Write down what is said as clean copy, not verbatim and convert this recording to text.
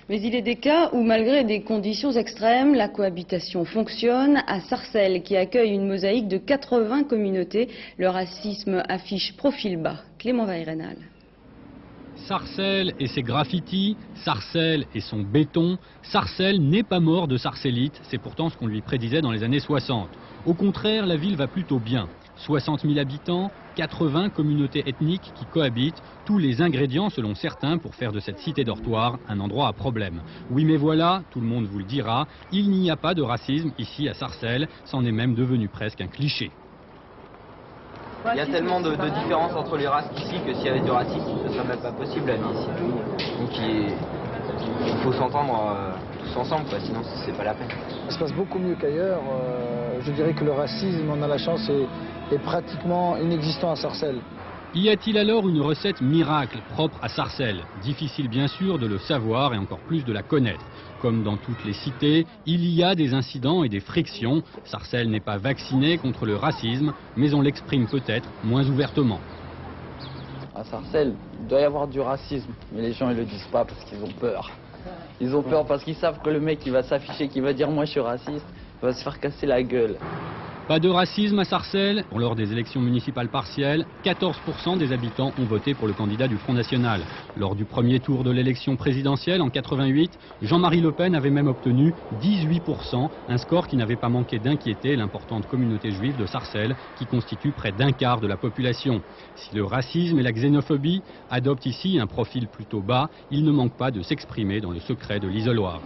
Mais il est des cas où, malgré des conditions extrêmes, la cohabitation fonctionne. À Sarcelles, qui accueille une mosaïque de 80 communautés, le racisme affiche profil bas. Clément Vairenal. Sarcelles et ses graffitis, Sarcelles et son béton. Sarcelles n'est pas mort de sarcellite, c'est pourtant ce qu'on lui prédisait dans les années 60. Au contraire, la ville va plutôt bien. 60 000 habitants, 80 communautés ethniques qui cohabitent, tous les ingrédients selon certains pour faire de cette cité dortoir un endroit à problème. Oui mais voilà, tout le monde vous le dira, il n'y a pas de racisme ici à Sarcelles, c'en est même devenu presque un cliché. Il y a tellement de différences entre les races ici que s'il y avait du racisme, ce serait même pas possible à vivre ici. Donc il faut s'entendre tous ensemble, quoi, sinon c'est pas la peine. Ça se passe beaucoup mieux qu'ailleurs. Je dirais que le racisme, on a la chance, est pratiquement inexistant à Sarcelles. Y a-t-il alors une recette miracle propre à Sarcelles? Difficile bien sûr de le savoir et encore plus de la connaître. Comme dans toutes les cités, il y a des incidents et des frictions. Sarcelles n'est pas vaccinée contre le racisme, mais on l'exprime peut-être moins ouvertement. À Sarcelles, il doit y avoir du racisme, mais les gens ne le disent pas parce qu'ils ont peur. Ils ont peur parce qu'ils savent que le mec qui va s'afficher, qui va dire moi je suis raciste, va se faire casser la gueule. Pas de racisme à Sarcelles. Lors des élections municipales partielles, 14% des habitants ont voté pour le candidat du Front National. Lors du premier tour de l'élection présidentielle en 88, Jean-Marie Le Pen avait même obtenu 18%, un score qui n'avait pas manqué d'inquiéter l'importante communauté juive de Sarcelles, qui constitue près d'un quart de la population. Si le racisme et la xénophobie adoptent ici un profil plutôt bas, il ne manque pas de s'exprimer dans le secret de l'isoloir.